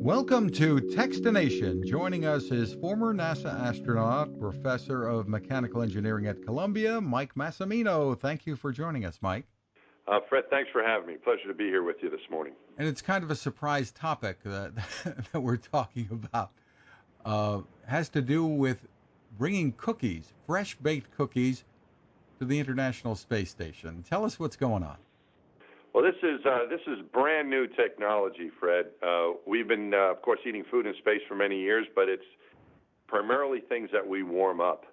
Welcome to Techstination. Joining us is former NASA astronaut, professor of mechanical engineering at Columbia, Mike Massimino. Thank you for joining us, Mike. Fred, thanks for having me. Pleasure to be here with you this morning. And it's kind of a surprise topic that, that we're talking about. Has to do with bringing cookies, fresh-baked cookies, to the International Space Station. Tell us what's going on. Well, this is brand new technology, Fred. We've been, of course, eating food in space for many years, but it's primarily things that we warm up.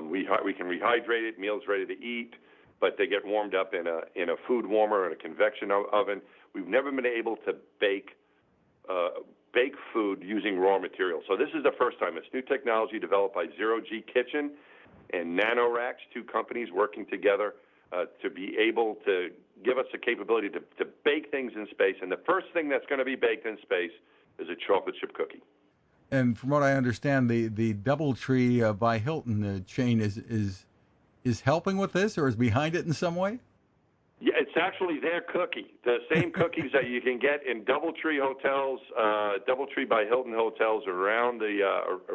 We can rehydrate it, meals ready to eat, but they get warmed up in a food warmer, in a convection oven. We've never been able to bake food using raw materials. So this is the first time. It's new technology developed by Zero G Kitchen and NanoRacks, two companies working together to be able to give us the capability to bake things in space. And the first thing that's going to be baked in space is a chocolate chip cookie. And from what I understand, the DoubleTree by Hilton chain is helping with this, or is behind it in some way? Yeah, it's actually their cookie. The same cookies that you can get in DoubleTree hotels, DoubleTree by Hilton hotels around the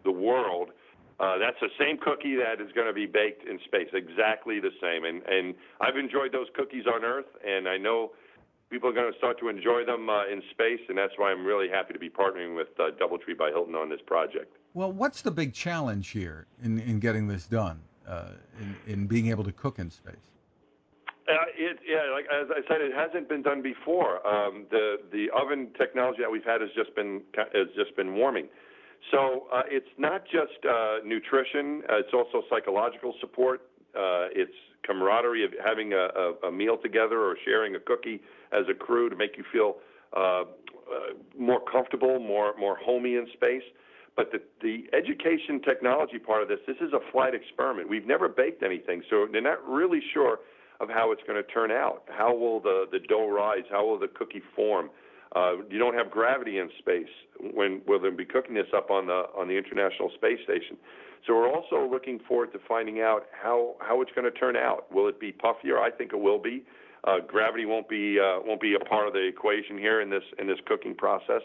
world. That's the same cookie that is going to be baked in space, exactly the same. And I've enjoyed those cookies on Earth, and I know people are going to start to enjoy them in space, and that's why I'm really happy to be partnering with DoubleTree by Hilton on this project. Well, what's the big challenge here in getting this done, in being able to cook in space? Like as I said, it hasn't been done before. The oven technology that we've had has just been warming. So it's not just nutrition; it's also psychological support. It's camaraderie of having a meal together or sharing a cookie as a crew to make you feel more comfortable, more homey in space. But the education technology part of this is a flight experiment. We've never baked anything, so they're not really sure of how it's going to turn out. How will the dough rise? How will the cookie form? You don't have gravity in space when they'll be cooking this up on the International Space Station. So we're also looking forward to finding out how it's going to turn out. Will it be puffier? I think it will be. Gravity won't be a part of the equation here in this cooking process.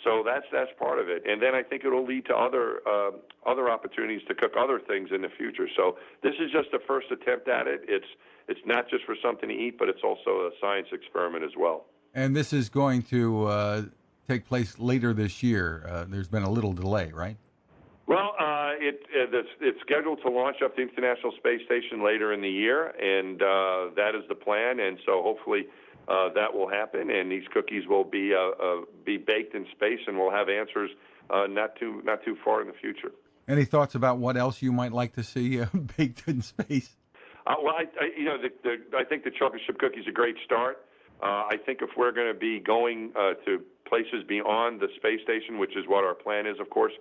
So that's part of it. And then I think it'll lead to other opportunities to cook other things in the future. So this is just the first attempt at it. It's not just for something to eat, but it's also a science experiment as well. And this is going to take place later this year. There's been a little delay, right? Well, it's scheduled to launch up the International Space Station later in the year, and that is the plan. And so hopefully that will happen, and these cookies will be baked in space, and we'll have answers not too far in the future. Any thoughts about what else you might like to see baked in space? Well, I think the chocolate chip cookie is a great start. I think if we're going to be going to places beyond the space station, which is what our plan is, of course,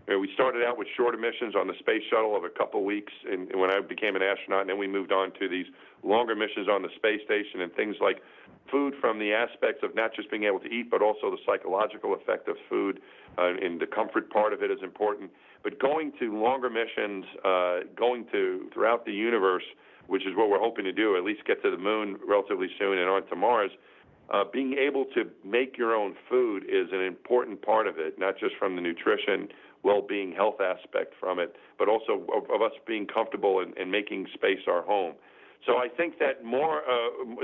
we started out with shorter missions on the space shuttle of a couple of weeks and when I became an astronaut, and then we moved on to these longer missions on the space station and things like food from the aspects of not just being able to eat, but also the psychological effect of food, and the comfort part of it is important. But going to longer missions, going to throughout the universe, which is what we're hoping to do, at least get to the moon relatively soon and on to Mars, being able to make your own food is an important part of it, not just from the nutrition, well-being, health aspect from it, but also of us being comfortable and making space our home. So I think that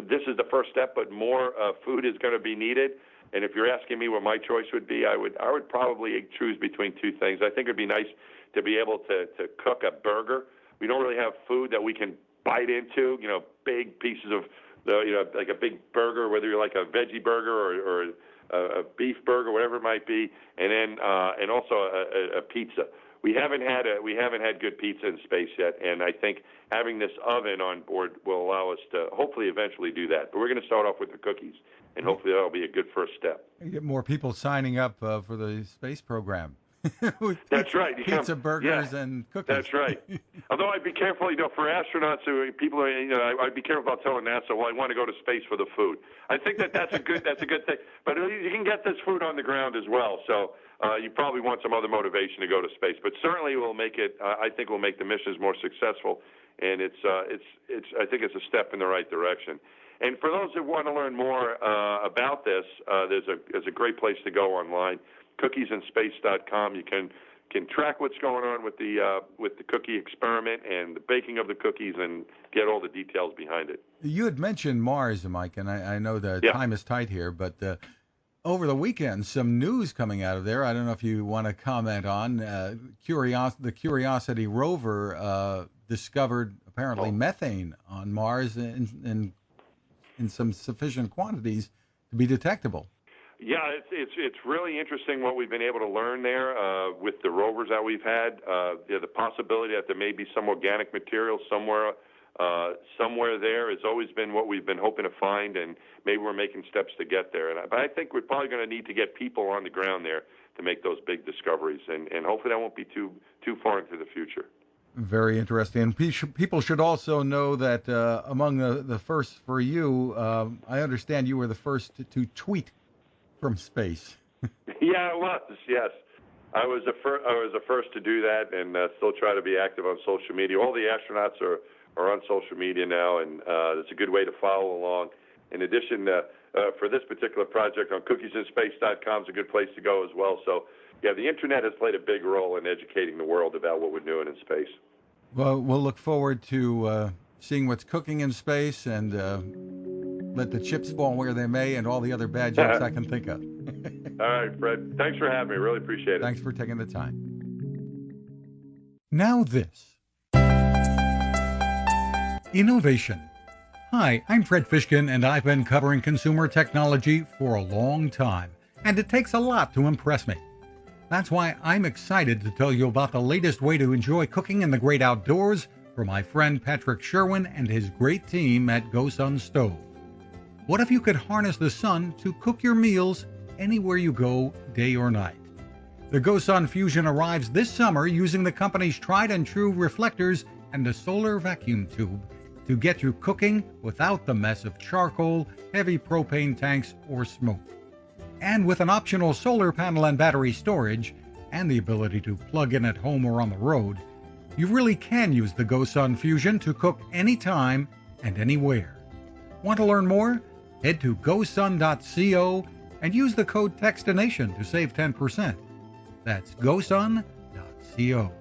this is the first step, but more food is going to be needed. And if you're asking me what my choice would be, I would probably choose between two things. I think it'd be nice to be able to cook a burger. We don't really have food that we can bite into, big pieces of, like a big burger, whether you're like a veggie burger or a beef burger, whatever it might be, and then and also a pizza. We haven't had good pizza in space yet, and I think having this oven on board will allow us to hopefully eventually do that. But we're going to start off with the cookies, and hopefully that'll be a good first step. You get more people signing up for the space program. That's right. Pizza, burgers, and cookies. That's right. Although I'd be careful, for astronauts, people, I'd be careful about telling NASA, well, I want to go to space for the food. I think that's a good thing. But you can get this food on the ground as well. So you probably want some other motivation to go to space. But certainly we'll make it. I think we'll make the missions more successful, and I think it's a step in the right direction. And for those that want to learn more about this, there's a great place to go online, cookiesinspace.com. You can track what's going on with the cookie experiment and the baking of the cookies and get all the details behind it. You had mentioned Mars, Mike, and I know the time is tight here, but over the weekend, some news coming out of there. I don't know if you want to comment on the Curiosity rover discovered apparently methane on Mars in some sufficient quantities to be detectable. Yeah, it's really interesting what we've been able to learn there with the rovers that we've had. The possibility that there may be some organic material somewhere there has always been what we've been hoping to find, and maybe we're making steps to get there. But I think we're probably going to need to get people on the ground there to make those big discoveries, and hopefully that won't be too far into the future. Very interesting. And people should also know that among the first for you, I understand you were the first to tweet from space. Yeah, it was. Yes, I was the first to do that, and still try to be active on social media. All the astronauts are on social media now, and it's a good way to follow along. In addition, for this particular project on cookiesinspace.com is a good place to go as well. So, yeah, the internet has played a big role in educating the world about what we're doing in space. Well, we'll look forward to seeing what's cooking in space, and let the chips fall where they may, and all the other bad jokes I can think of. All right, Fred. Thanks for having me. Really appreciate it. Thanks for taking the time. Now this. Innovation. Hi, I'm Fred Fishkin, and I've been covering consumer technology for a long time, and it takes a lot to impress me. That's why I'm excited to tell you about the latest way to enjoy cooking in the great outdoors from my friend Patrick Sherwin and his great team at GoSun Stove. What if you could harness the sun to cook your meals anywhere you go, day or night? The GoSun Fusion arrives this summer using the company's tried and true reflectors and a solar vacuum tube to get you cooking without the mess of charcoal, heavy propane tanks, or smoke. And with an optional solar panel and battery storage, and the ability to plug in at home or on the road, you really can use the GoSun Fusion to cook anytime and anywhere. Want to learn more? Head to gosun.co and use the code TEXTINATION to save 10%. That's gosun.co.